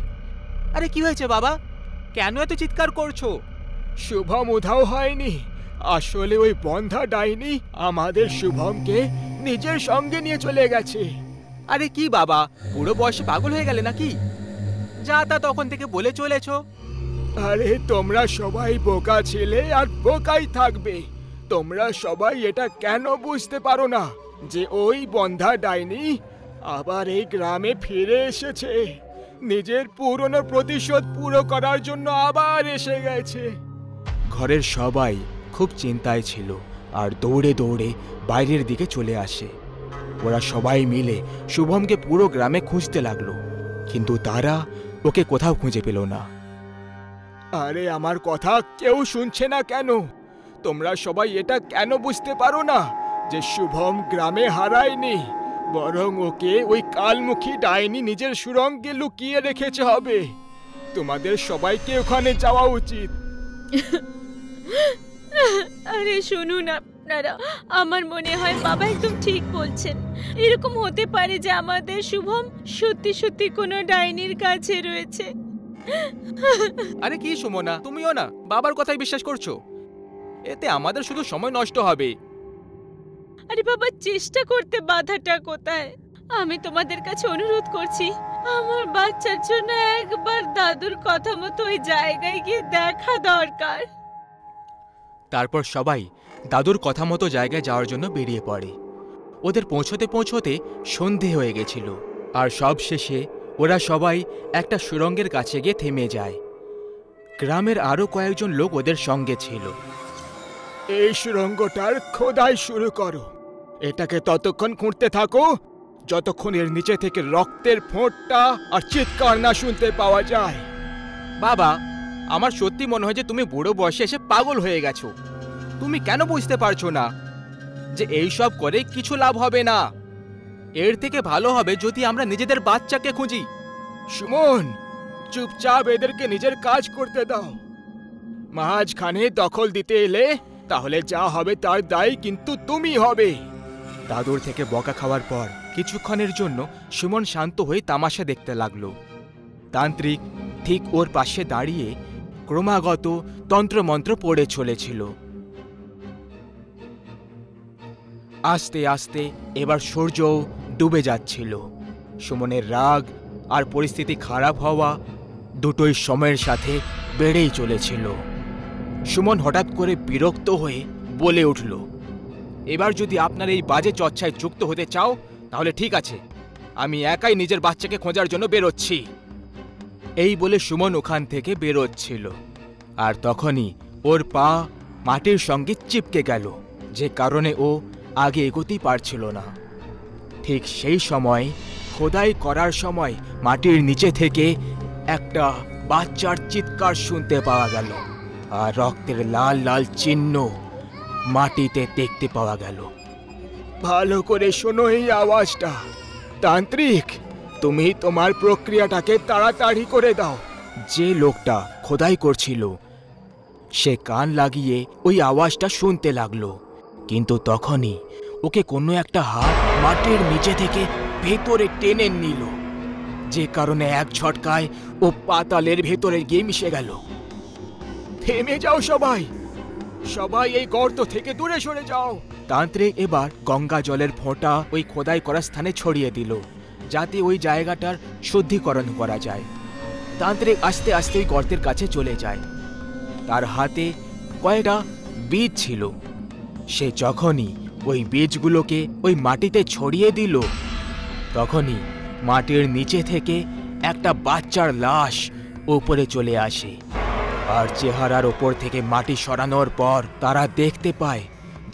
আরে কি হয়েছে বাবা, কেন এত চিৎকার করছো? শুভম উধাও হয়নি, আসলে ওই বন্ধা ডাইনি আমাদের শুভমকে নিজের সঙ্গে নিয়ে চলে গেছে। আরে কি বাবা, বুড়ো বয়সে পাগল হয়ে গেলে নাকি? যা তা তখন থেকে বলে চলেছ। আরে তোমরা সবাই বোকা ছেলে আর বোকাই থাকবে। তোমরা সবাই এটা কেন বুঝতে পারো না যে ওই বন্ধা ডাইনি আবার এই গ্রামে ফিরে এসেছে, নিজের পুরনো প্রতিশোধ পুরো করার জন্য আবার এসে গেছে। ঘরের সবাই খুব চিন্তায় ছিল আর দৌড়ে দৌড়ে বাইরের দিকে চলে আসে। ওরা সবাই মিলে শুভমকে পুরো গ্রামে খুঁজতে লাগলো, কিন্তু তারা ওকে কোথাও খুঁজে পেল না। আরে আমার কথা কেউ শুনছে না কেন? তোমরা সবাই এটা কেন বুঝতে পারো না যে শুভম গ্রামে হারায়নি, বরং ওকে ওই কালমুখী ডাইনি নিজের সুরঙ্গে লুকিয়ে রেখেছে হবে? তোমাদের সবাইকে ওখানে যাওয়া উচিত। আরে শুনুন আপনারা, আমার মনে হয় বাবা একদম ঠিক বলছেন। এরকম হতে পারে যে আমাদের শুভম সত্যি সত্যি কোনো ডাইনির কাছে রয়েছে। আরে কি সুমনা, তুমিও না বাবার কথাই বিশ্বাস করছো? এতে আমাদের শুধু সময় নষ্ট হবে। আরে বাবা, চেষ্টা করতে বাধাটা কোথায়? আমি তোমাদের কাছে অনুরোধ করছি, আমার বাচ্চার জন্য একবার দাদুর কথা মতো ওই জায়গায় গিয়ে দেখা দরকার। তারপর সবাই দাদুর কথা মতো জায়গায় যাওয়ার জন্য বেরিয়ে পড়ে। ওদের পৌঁছতে পৌঁছতে সন্ধে হয়ে গেছিল, আর সব শেষে ওরা সবাই একটা সুড়ঙ্গের কাছে গিয়ে থেমে যায়। গ্রামের আরও কয়েকজন লোক ওদের সঙ্গে ছিল। এই সুড়ঙ্গটার খোদাই শুরু করো। এটাকে ততক্ষণ খুঁড়তে থাকো যতক্ষণ এর নিচে থেকে রক্তের ফোঁটা আর চিৎকার না শুনতে পাওয়া যায়। বাবা, আমার সত্যি মনে হয় যে তুমি বুড়ো বয়সে এসে পাগল হয়ে গেছো। তুমি কেন বুঝতে পারছো না যে এই সব করে কিছু লাভ হবে না? এর থেকে ভালো হবে যদি আমরা নিজেদের বাচ্চাকে খুঁজি। সুমন, চুপচাপ এদেরকে নিজের কাজ করতে দাও। মাঝখানে দখল দিতে এলে তাহলে যা হবে তার দায় কিন্তু তুমি হবে। দাদুর থেকে বকা খাওয়ার পর কিছুক্ষণের জন্য সুমন শান্ত হয়ে তামাশা দেখতে লাগলো। তান্ত্রিক ঠিক ওর পাশে দাঁড়িয়ে ক্রমাগত তন্ত্রমন্ত্র পড়ে চলেছিল। আস্তে আস্তে এবার সূর্যও ডুবে যাচ্ছিল। সুমনের রাগ আর পরিস্থিতি খারাপ হওয়া দুটোই সময়ের সাথে বেড়েই চলেছিল। সুমন হঠাৎ করে বিরক্ত হয়ে বলে উঠল, এবার যদি আপনার এই বাজে চর্চায় যুক্ত হতে চাও তাহলে ঠিক আছে, আমি একাই নিজের বাচ্চাকে খোঁজার জন্য বেরোচ্ছি। এই বলে সুমন ওখান থেকে বেরোচ্ছিল, আর তখনই ওর পা মাটির সঙ্গে চিপকে গেল, যে কারণে ও আগে এগোতেই পারছিল না। ঠিক সেই সময় খোদাই করার সময় মাটির নিচে থেকে একটা বাচ্চার চিৎকার শুনতে পাওয়া গেল, আর রক্তের লাল লাল চিহ্ন মাটিতে দেখতে পাওয়া গেল। ভালো করে শোনো এই আওয়াজটা। তান্ত্রিক, তুমি তোমার প্রক্রিয়াটাকে তাড়াতাড়ি করে দাও। যে লোকটা খোদাই করছিল সে কান লাগিয়ে ওই আওয়াজটা শুনতে লাগলো, কিন্তু তখনই ওকে কোনো একটা হাত মাটির নিচে থেকে ভেতরে টেনে নিল, যে কারণে এক ঝটকায় ও পাতালের ভেতরে গিয়ে মিশে গেল। থেমে যাও সবাই, সবাই এই গর্ত থেকে দূরে সরে যাও। তান্ত্রিক এবার গঙ্গা জলের ফোঁটা ওই খোদাই করার স্থানে ছড়িয়ে দিল, যাতে ওই জায়গাটার শুদ্ধিকরণ করা যায়। তান্ত্রিক আস্তে আস্তে ওই গর্তের কাছে চলে যায়। তার হাতে কয়েকটা বীজ ছিল। সে যখনই ওই বীজগুলোকে ওই মাটিতে ছড়িয়ে দিল, তখনই মাটির নিচে থেকে একটা বাচ্চার লাশ উপরে চলে আসে, আর চেহারার ওপর থেকে মাটি সরানোর পর তারা দেখতে পায়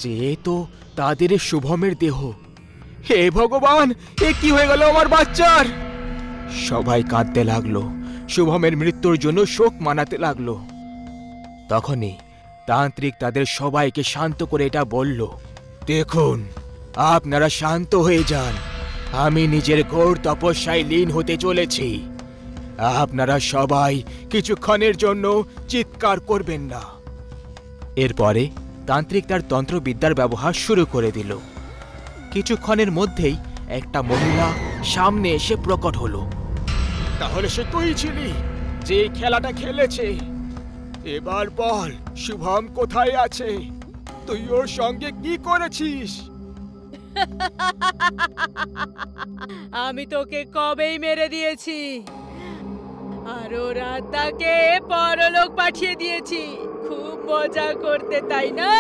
যে এ তো তাদের শুভমের দেহ। হে ভগবান, এ কি হয়ে গেল আমার বাচ্চার? সবাই কাঁদতে লাগলো, শুভমের মৃত্যুর জন্য শোক মানাতে লাগলো। তখনই তান্ত্রিক তাদের সবাইকে শান্ত করে এটা বলল, দেখুন, আপনারা শান্ত হয়ে যান। আমি নিজের ঘোর তপস্যায় লীন হতে চলেছি। আপনারা সবাই কিছুক্ষণের জন্য চিৎকার করবেন না। এরপরে তান্ত্রিক তার তন্ত্রবিদ্যার ব্যবহার শুরু করে দিল। কিছুক্ষণের মধ্যেই একটা মহিলা সামনে এসে প্রকট হলো। তাহলে সে তুই ছিলি যে এই খেলাটা খেলেছে? এবার বল, শুভম কোথায় আছে? তুই ওর সঙ্গে কি করেছিস? আমি তোকে কবেই মেরে দিয়েছি, আর ওর আত্মাকে পরলোক পাঠিয়ে দিয়েছি। খুব মজা করতে, তাই না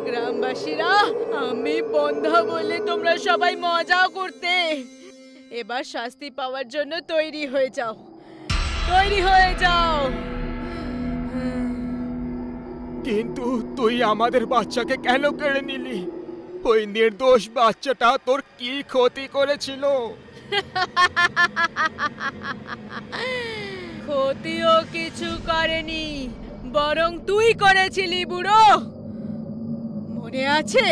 গ্রামবাসীরা? আমি বন্ধা বলে তোমরা সবাই মজা করতে। এবার শাস্তি পাওয়ার জন্য তৈরি হয়ে যাও, তৈরি হয়ে যাও। কিন্তু তুই আমাদের বাচ্চাকে কেন কেড়ে নিলি? ওই নির্দোষ বাচ্চাটা তোর কি ক্ষতি করেছিল? ক্ষতিও কিছু করেনি, বরং তুই করেছিলি বুড়ো। মনে আছে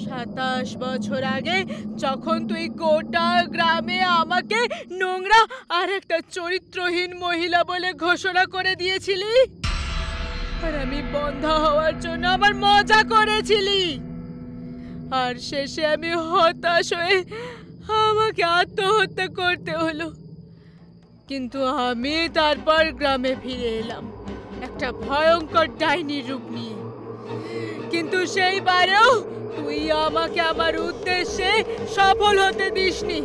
27 বছর আগে যখন তুই গোটা গ্রামে আমাকে নোংরা আর একটা চরিত্রহীন মহিলা বলে ঘোষণা করে দিয়েছিলি, আর আমি বন্ধা হওয়ার জন্য আমার মজা করেছিলি? আর শেষে আমি হতাশ হয়ে আমাকে আত্মহত্যা করতে হলো। কিন্তু আমি তারপর গ্রামে ফিরে এলাম একটা ভয়ঙ্কর ডাইনির রূপ নিয়ে। কিন্তু সেইবারেও তুই আমাকে আমার উদ্দেশ্যে সফল হতে দিসনি।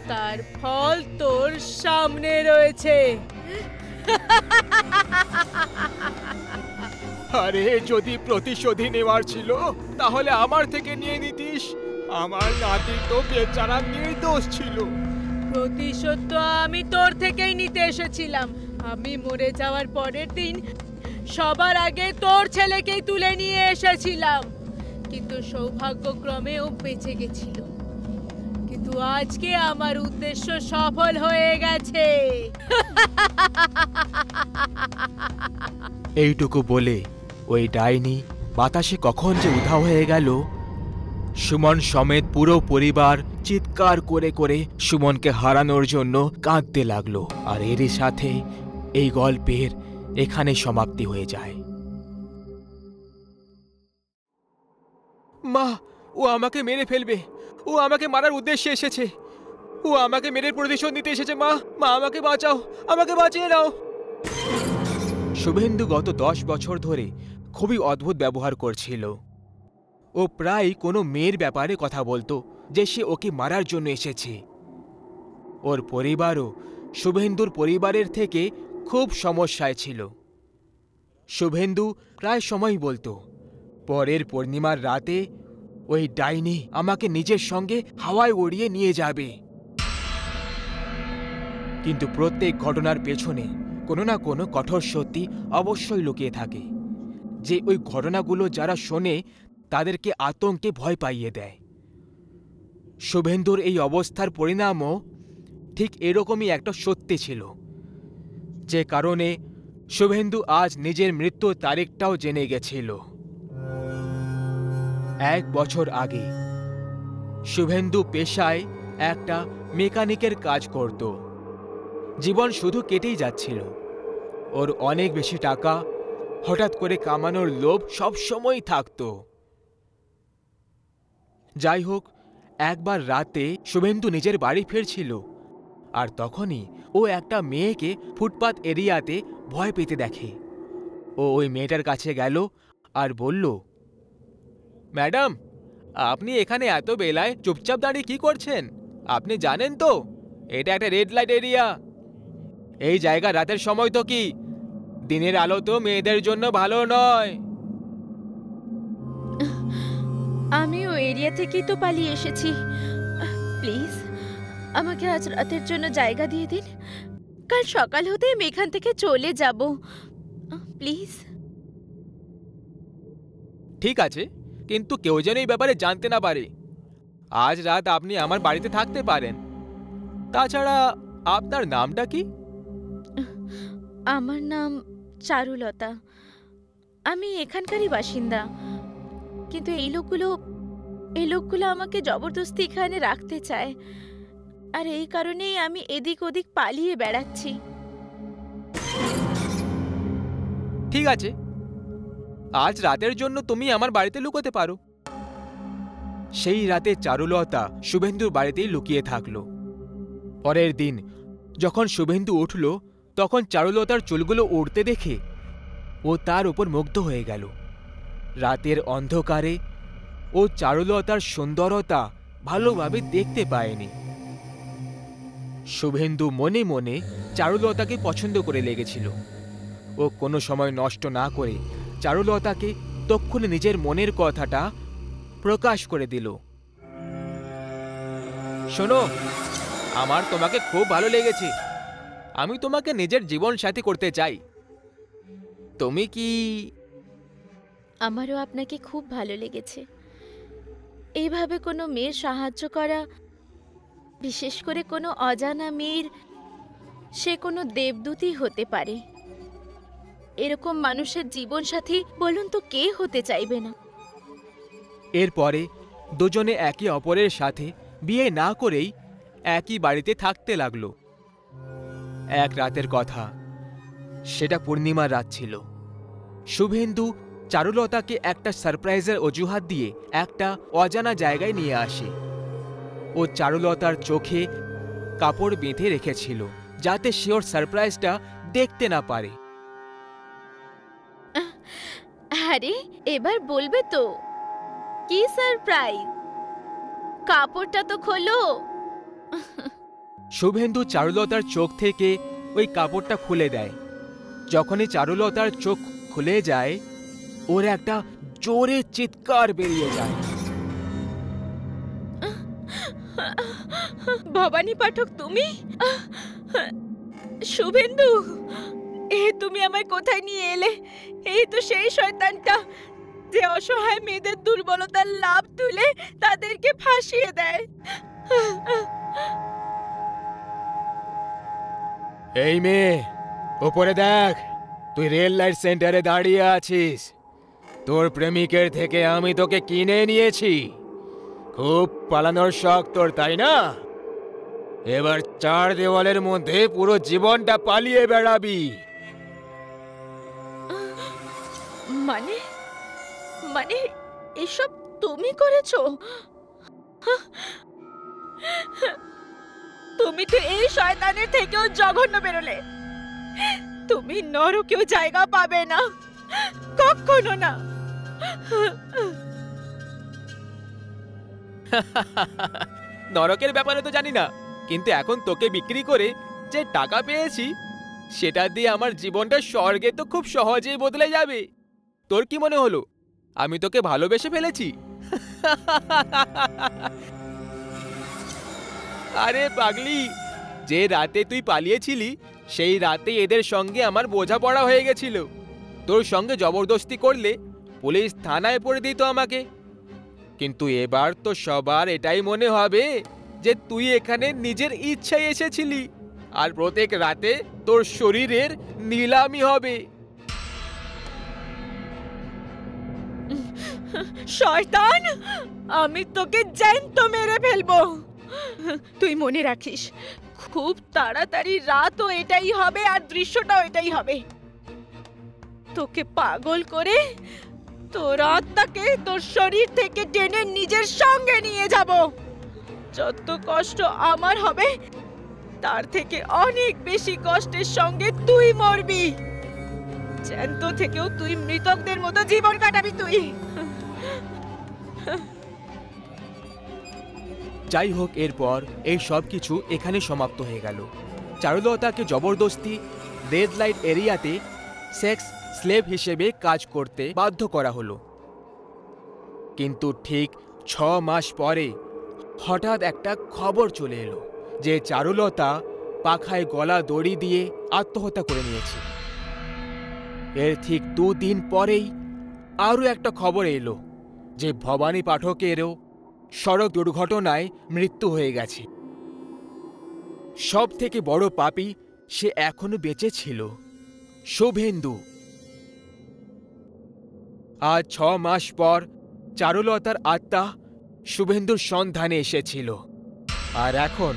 তার ফল তোর সামনে রয়েছে। আরে যদি প্রতিশোধী নেওয়ার ছিল তাহলে আমার থেকে নিয়ে নিতিস। আমার নাতি তো বেচারা নির্দোষ ছিল। প্রতিশোধ তো আমি তোর থেকেই নিতে এসেছিলাম। আমি মরে যাওয়ার পরের দিন সবার আগে তোর ছেলেকেই তুলে নিয়ে এসেছিলাম, কিন্তু সৌভাগ্যক্রমে ও বেঁচে গেছিল। কিন্তু আজকে আমার উদ্দেশ্য সফল হয়ে গেছে। এইটুকু বলে ওই ডাইনি বাতাসে কখন যে উধাও হয়ে গেল। সুমন সমেত পুরো পরিবার চিৎকার করে করে সুমনকে হারানোর জন্য কাঁদতে লাগলো। আর এরই সাথে এই গল্পের এখানে সমাপ্তি হয়ে যায়। মা, ও আমাকে মেরে ফেলবে। ও আমাকে মারার উদ্দেশ্যে এসেছে। ও আমাকে মেরে প্রতিশোধ নিতে এসেছে। মা, মা আমাকে বাঁচাও, আমাকে বাঁচিয়ে নাও। শুভেন্দু গত 10 বছর ধরে খুবই অদ্ভুত ব্যবহার করছিল। ও প্রায় কোনো মেয়ের ব্যাপারে কথা বলতো যে সে ওকে মারার জন্য এসেছে। ওর পরিবারও শুভেন্দুর পরিবারের থেকে খুব সমস্যায় ছিল। শুভেন্দু প্রায় সময় বলতো, পরের পূর্ণিমার রাতে ওই ডাইনি আমাকে নিজের সঙ্গে হাওয়ায় উড়িয়ে নিয়ে যাবে। কিন্তু প্রত্যেক ঘটনার পেছনে কোনো না কোনো কঠোর সত্যি অবশ্যই লুকিয়ে থাকে, যে ওই ঘটনাগুলো যারা শোনে তাদেরকে আতঙ্কে ভয় পাইয়ে দেয়। শুভেন্দুর এই অবস্থার পরিণামও ঠিক এরকমই একটা সত্যি ছিল, যে কারণে শুভেন্দু আজ নিজের মৃত্যুর তারিখটাও জেনে গেছিল। 1 বছর আগে শুভেন্দু পেশায় একটা মেকানিকের কাজ করত। জীবন শুধু কেটেই যাচ্ছিল। ওর অনেক বেশি টাকা হঠাৎ করে কামানোর লোভ সবসময়ই থাকত। যাই হোক, একবার রাতে শুভেন্দু নিজের বাড়ি ফিরছিল, আর তখনই ও একটা মেয়েকে ফুটপাত এরিয়াতে ভয় পেতে দেখে। ও ওই মেয়েটার কাছে গেল আর বলল, ম্যাডাম, আপনি এখানে এত বেলায় চুপচাপ দাঁড়িয়ে কি করছেন? আপনি জানেন তো এটা একটা রেড লাইট এরিয়া। এই জায়গা রাতের সময় তো কি, দিনের আলো তো মেয়েদের জন্য ভালো নয়। আমি ওই এরিয়া থেকেই তো পালিয়ে এসেছি। প্লিজ আমাকে আজ রাতের জন্য জায়গা দিয়ে দিন। কাল সকাল হতে আমি এখান থেকে চলে যাব, প্লিজ। ঠিক আছে, কিন্তু কেউ যেন এই ব্যাপারে জানতে না পারে। আজ রাত আপনি আমার বাড়িতে থাকতে পারেন। তাছাড়া আপনার নামটা কি? আমার নাম চারুলতা। আমি এখানকারই বাসিন্দা। কিন্তু এই লোকগুলো আমাকে জবরদস্তি এখানে রাখতে চায়, আর এই কারণেই আমি এদিক ওদিক পালিয়ে বেড়াচ্ছি। ঠিক আছে, আজ রাতের জন্য তুমি আমার বাড়িতে লুকোতে পারো। সেই রাতে চারুলতা শুভেন্দুর বাড়িতেই লুকিয়ে থাকল। পরের দিন যখন শুভেন্দু উঠল, তখন চারুলতার চুলগুলো উড়তে দেখে ও তার উপর মুগ্ধ হয়ে গেল। রাতের অন্ধকারে ও চারুলতার সুন্দরতা ভালোভাবে দেখতে পায়নি। শুভেন্দু মনে মনে চারুলতাকে পছন্দ করে লেগেছিল। ও কোনো সময় নষ্ট না করে চারুলতাকে তক্ষুনি নিজের মনের কথাটা প্রকাশ করে দিল। শোনো, আমার তোমাকে খুব ভালো লেগেছে। আমি তোমাকে নিজের জীবন সাথী করতে চাই। তুমি কি? আমারও আপনাকে খুব ভালো লেগেছে। এইভাবে কোনো মেয়ের সাহায্য করা, বিশেষ করে কোনো অজানা মেয়ের, সে কোনো দেবদূতই হতে পারে। এরকম মানুষের জীবন সাথী বলুন তো কে হতে চাইবে না? এরপরে দুজনে একে অপরের সাথে বিয়ে না করেই একই বাড়িতে থাকতে লাগলো। এক রাতের কথা, সেটা পূর্ণিমার রাত ছিল। শুভেন্দু চারুলতাকে একটা সারপ্রাইজের অজুহাত দিয়ে একটা অজানা জায়গায় নিয়ে আসে। ও চারুলতার চোখে কাপড় বেঁধে রেখেছিল যাতে সে ওর সারপ্রাইজটা দেখতে না পারে। আরে এবার বলবে তো কি সারপ্রাইজ? কাপড়টা তো খোলো। শুভেন্দু চারুলতার চোখ থেকে ওই কাপড়টা খুলে দেয়। যখনই চারুলতার চোখ খুলে যায় ওর একটা জোরে চিৎকার বেরিয়ে যায়। ভবানী পাঠক, তুমি? শুভেন্দু, তুমি আমায় কোথায় নিয়ে এলে? এই তো সেই শয়তানটা যে অসহায় মেয়েদের দুর্বলতার লাভ তুলে তাদেরকে ফাঁসিয়ে দেয়। এই মেয়ে, উপরে দেখ, তুই রেল লাইট সেন্টারে দাঁড়িয়ে আছিস। তোর প্রেমিকের থেকে আমি তোকে কিনে নিয়েছি। খুব পালানোর শখ তোর, তাই না? এবার চার দেওয়ালের মধ্যে পুরো জীবনটা পালিয়ে বেড়াবি। মানে মানে এসব তুমি করেছো? তুমি তো এই শয়তানের থেকেও জঘন্য বেরোলে। তুমি নরকেও জায়গা পাবে না, কখনো না। নরকের ব্যাপারে তো জানি না, কিন্তু এখন তোকে বিক্রি করে যে টাকা পেয়েছি সেটা দিয়ে আমার জীবনটা স্বর্গে তো খুব সহজেই বদলে যাবে। তোর কি মনে হলো আমি তোকে ভালোবেসে ফেলেছি? আরে পাগলি, যে রাতে তুই পালিয়েছিলি সেই রাতে এদের সঙ্গে আমার বোঝাপড়া হয়ে গেছিল। তোর সঙ্গে জবরদস্তি করলে পুলিশ থানায় পড়ে দিত আমাকে। কিন্তু এবার তো সবার এটাই মনে হবে যে তুই এখানে নিজের ইচ্ছায় এসেছিলি, আর প্রত্যেক রাতে তোর শরীরের নিলামি হবে। শয়তান, আমি তোকে জ্যান্ত মেরে ফেলবো। তুই মনে রাখিস, খুব তাড়াতাড়ি রাতও এটাই হবে আর দৃশ্যটাও এটাই হবে। তোকে পাগল করে তোর আত্মাকে তোর শরীর থেকে টেনে নিজের সঙ্গে নিয়ে যাব। যত কষ্ট আমার হবে তার থেকে অনেক বেশি কষ্টের সঙ্গে তুই মরবি। জ্যান্ত থেকেও তুই মৃতকদের মতো জীবন কাটাবি তুই। যাই হোক, এরপর এই সব কিছু এখানে সমাপ্ত হয়ে গেল। চারুলতাকে জবরদস্তি রেড লাইট এরিয়াতে সেক্স স্লেভ হিসেবে কাজ করতে বাধ্য করা হলো। কিন্তু ঠিক 6 মাস পরে হঠাৎ একটা খবর চলে এলো যে চারুলতা পাখায় গলা দড়ি দিয়ে আত্মহত্যা করে নিয়েছে। এর ঠিক 2 দিন পরেই আরও একটা খবর এলো যে ভবানী পাঠকেরও সড়ক দুর্ঘটনায় মৃত্যু হয়ে গেছে। সব থেকে বড় পাপী সে এখনো বেঁচে ছিল, শুভেন্দু। আজ 6 মাস পর চারুলতার আত্মা শুভেন্দুর সন্ধানে এসেছিল, আর এখন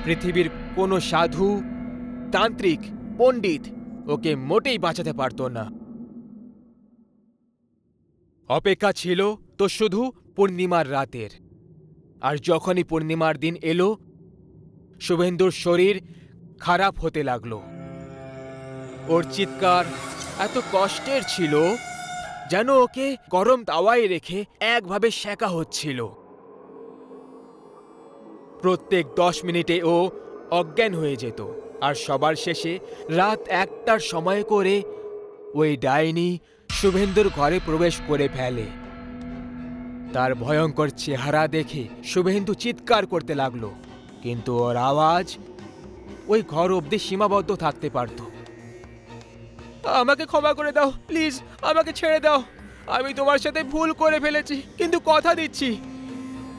পৃথিবীর কোনো সাধু, তান্ত্রিক, পণ্ডিত ওকে মোটেই বাঁচাতে পারত না। অপেক্ষা ছিল তো শুধু পূর্ণিমার রাতের। আর যখনই পূর্ণিমার দিন এলো, শুভেন্দুর শরীর খারাপ হতে লাগলো। ওর চিৎকার এত কষ্টের ছিল যেন ওকে গরম তাওয়ায় রেখে একভাবে সেঁকা হচ্ছিল। প্রত্যেক 10 মিনিটে ও অজ্ঞান হয়ে যেত, আর সবার শেষে রাত 1টার সময় করে ওই ডাইনি শুভেন্দুর ঘরে প্রবেশ করে ফেলে। তার ভয়ঙ্কর চেহারা দেখে শুভেন্দু চিৎকার করতে লাগলো, কিন্তু ওর আওয়াজ ওই ঘর অবধি সীমাবদ্ধ থাকতে পারত। আমাকে ক্ষমা করে দাও, প্লিজ আমাকে ছেড়ে দাও। আমি তোমার সাথে ভুল করে ফেলেছি, কিন্তু কথা দিচ্ছি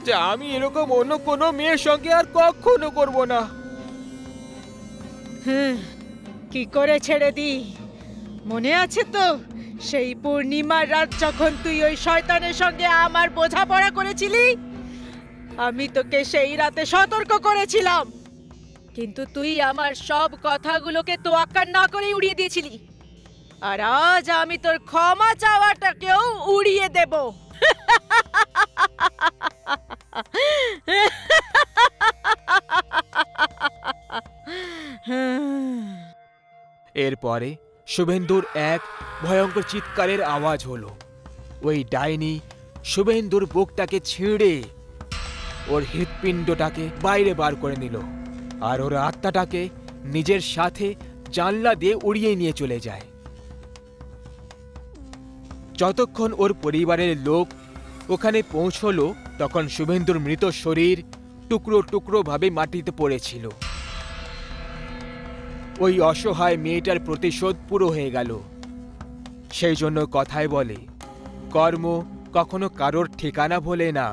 যে আমি এরকম অন্য কোনো মেয়ের সঙ্গে আর কখনো করব না। কি করে ছেড়ে দি? মনে আছে তো সেই পূর্ণিমার রাত যখন তুই ওই শয়তানের সঙ্গে আমার বোঝাপড়া করেছিলি? আমি তোকে সেই রাতে সতর্ক করেছিলাম, কিন্তু তুই আমার সব কথাগুলোকে তোয়াক্কা না করে উড়িয়ে দিয়েছিলি। আর আজ আমি তোর ক্ষমা চাওয়াটাকেও উড়িয়ে দেব। এরপরে শুভেন্দুর এক ভয়ঙ্কর চিৎকারের আওয়াজ হলো। ওই ডাইনি শুভেন্দুর বুকটাকে ছিঁড়ে ওর হৃৎপিণ্ডটাকে বাইরে বার করে নিল, আর ওর আত্মাটাকে নিজের সাথে জানলা দিয়ে উড়িয়ে নিয়ে চলে যায়। যতক্ষণ ওর পরিবারের লোক ওখানে পৌঁছলো, তখন শুভেন্দুর মৃত শরীর টুকরো টুকরো ভাবে মাটিতে পড়েছিল। ওই অসহায় মেয়েটার প্রতিশোধ পুরো হয়ে গেল। সেই জন্য কথায় বলে, কর্ম কখনো কারোর ঠিকানা ভোলে না,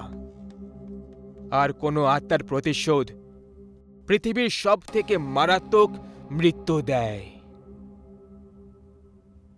আর কোনো আত্মার প্রতিশোধ পৃথিবীর সবথেকে মারাত্মক মৃত্যু দেয়।